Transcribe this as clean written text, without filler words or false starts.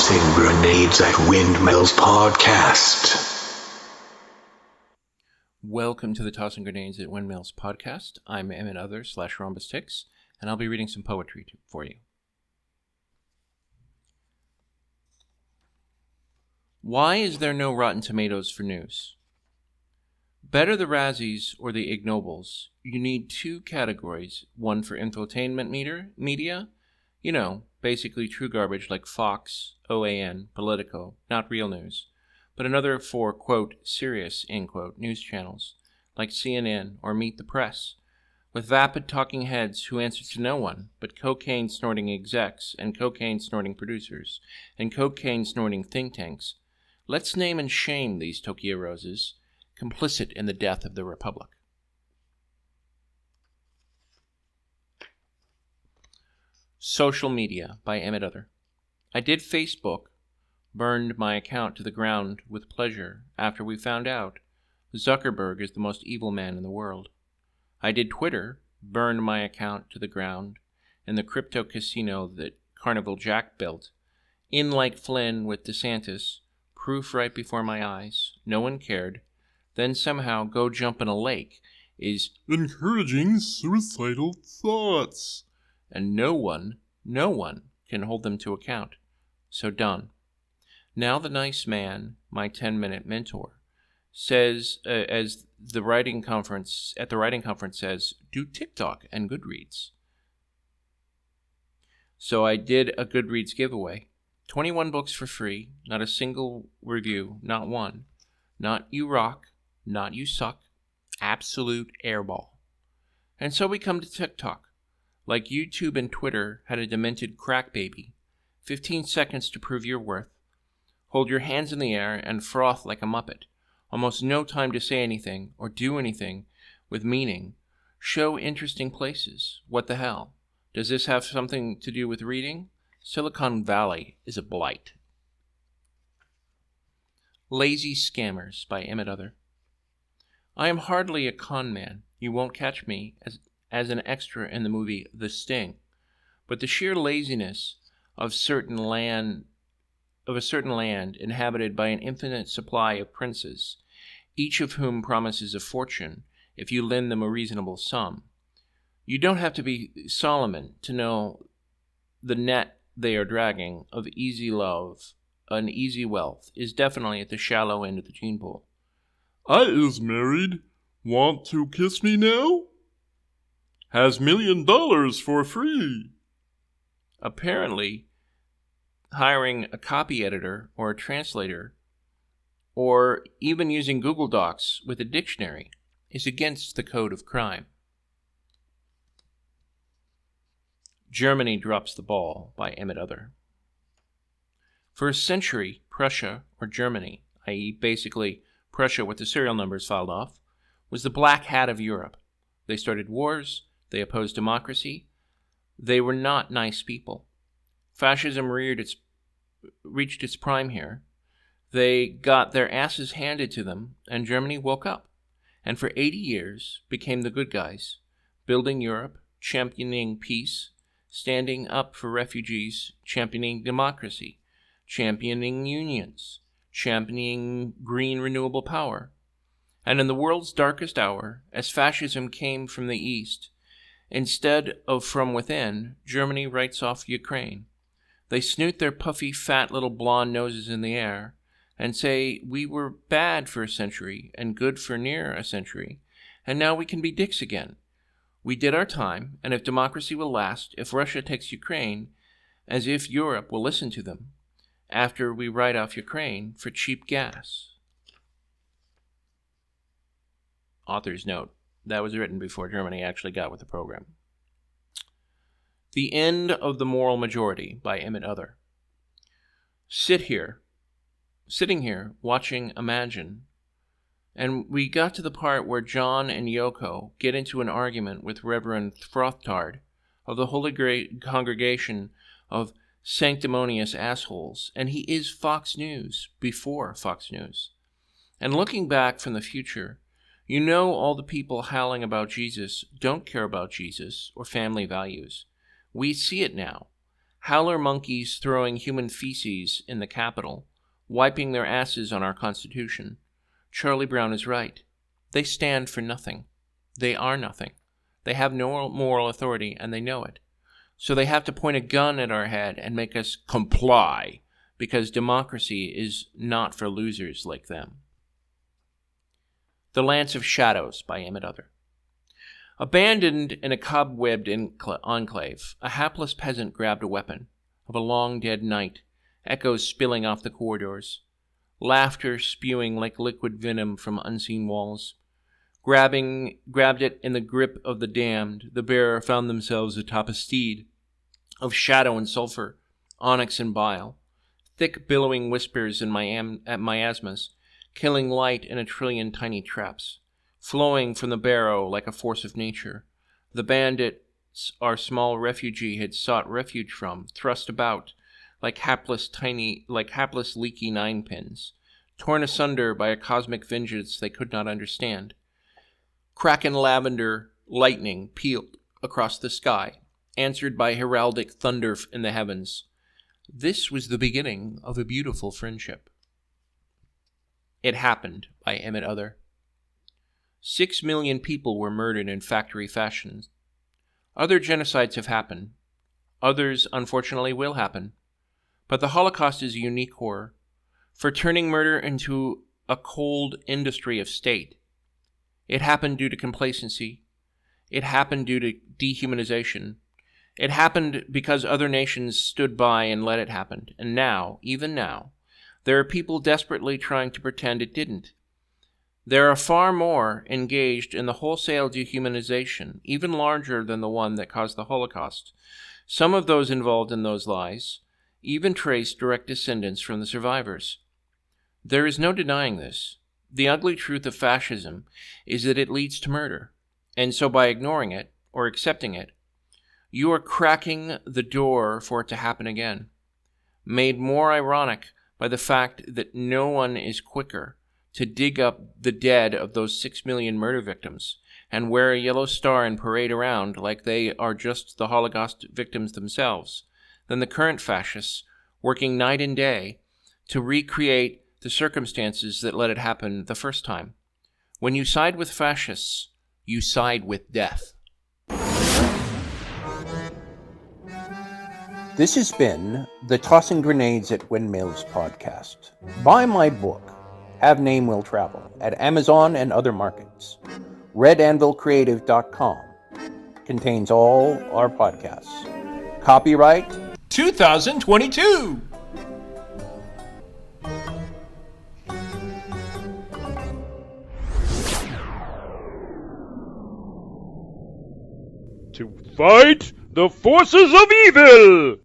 Tossing Grenades at Windmills podcast. Welcome to the Tossing Grenades at Windmills podcast. I'm Emmett/RhombusTix, and I'll be reading some poetry for you. Why is there no Rotten Tomatoes for news? Better the Razzies or the Ig Nobles, you need two categories, one for infotainment media, basically true garbage like Fox, OAN, Politico, not real news, but another for, quote, serious, end quote, news channels like CNN or Meet the Press, with vapid talking heads who answer to no one but cocaine-snorting execs and cocaine-snorting producers and cocaine-snorting think tanks. Let's name and shame these Tokyo Roses, complicit in the death of the Republic. Social Media by Emmett Other. I did Facebook, burned my account to the ground with pleasure after we found out Zuckerberg is the most evil man in the world. I did Twitter, burned my account to the ground in the crypto casino that Carnival Jack built, in like Flynn with DeSantis, proof right before my eyes, no one cared, then somehow go jump in a lake is encouraging suicidal thoughts, and no one can hold them to account. So done. Now the nice man, my 10-minute mentor, says, as the writing conference says, do TikTok and Goodreads. So I did a Goodreads giveaway. 21 books for free, not a single review, not one. Not you rock, not you suck, absolute airball. And so we come to TikTok. Like YouTube and Twitter had a demented crack baby. 15 seconds to prove your worth. Hold your hands in the air and froth like a muppet. Almost no time to say anything or do anything with meaning. Show interesting places. What the hell? Does this have something to do with reading? Silicon Valley is a blight. Lazy Scammers by Emmett Other. I am hardly a con man. You won't catch me as an extra in the movie The Sting. But the sheer laziness of a certain land inhabited by an infinite supply of princes, each of whom promises a fortune if you lend them a reasonable sum. You don't have to be Solomon to know the net they are dragging of easy love and easy wealth is definitely at the shallow end of the gene pool. I is married. Want to kiss me now? Has $1 million for free. Apparently, hiring a copy editor or a translator, or even using Google Docs with a dictionary, is against the code of crime. Germany Drops the Ball by Emmett Other. For a century, Prussia, or Germany, i.e. basically Prussia with the serial numbers filed off, was the black hat of Europe. They started wars, they opposed democracy, they were not nice people. Fascism reached its prime here. They got their asses handed to them, and Germany woke up, and for 80 years became the good guys, building Europe, championing peace, standing up for refugees, championing democracy, championing unions, championing green renewable power. And in the world's darkest hour, as fascism came from the east, instead of from within, Germany writes off Ukraine. They snoot their puffy, fat little blonde noses in the air and say we were bad for a century and good for near a century, and now we can be dicks again. We did our time, and if democracy will last, if Russia takes Ukraine, as if Europe will listen to them, after we write off Ukraine for cheap gas. Author's note. That was written before Germany actually got with the program. The End of the Moral Majority by Emmett Other. Sitting here, watching Imagine, and we got to the part where John and Yoko get into an argument with Reverend Frothtard of the Holy Great Congregation of Sanctimonious Assholes, and he is Fox News before Fox News. And looking back from the future, you know all the people howling about Jesus don't care about Jesus or family values. We see it now. howler monkeys throwing human feces in the Capitol, wiping their asses on our Constitution. Charlie Brown is right. They stand for nothing. They are nothing. They have no moral authority, and they know it. So they have to point a gun at our head and make us comply, because democracy is not for losers like them. The Lance of Shadows by Emmett Other. Abandoned in a cobwebbed enclave, a hapless peasant grabbed a weapon of a long dead night, echoes spilling off the corridors, laughter spewing like liquid venom from unseen walls. Grabbed it in the grip of the damned, the bearer found themselves atop a steed of shadow and sulfur, onyx and bile, thick billowing whispers and miasmas, killing light in a trillion tiny traps, flowing from the barrow like a force of nature. The bandits our small refugee had sought refuge from, thrust about like hapless leaky ninepins, torn asunder by a cosmic vengeance they could not understand. Kraken lavender lightning peeled across the sky, answered by heraldic thunder in the heavens. This was the beginning of a beautiful friendship. It Happened by Emmett Other. 6 million people were murdered in factory fashions. Other genocides have happened. Others, unfortunately, will happen. But the Holocaust is a unique horror, for turning murder into a cold industry of state. It happened due to complacency. It happened due to dehumanization. It happened because other nations stood by and let it happen. And now, even now, there are people desperately trying to pretend it didn't. There are far more engaged in the wholesale dehumanization, even larger than the one that caused the Holocaust. Some of those involved in those lies even trace direct descendants from the survivors. There is no denying this. The ugly truth of fascism is that it leads to murder, and so by ignoring it, or accepting it, you are cracking the door for it to happen again, made more ironic by the fact that no one is quicker to dig up the dead of those 6 million murder victims and wear a yellow star and parade around like they are just the Holocaust victims themselves than the current fascists working night and day to recreate the circumstances that let it happen the first time. When you side with fascists, you side with death. This has been the Tossing Grenades at Windmills podcast. Buy my book, Have Name Will Travel, at Amazon and other markets. RedAnvilCreative.com contains all our podcasts. Copyright 2022! To fight the forces of evil!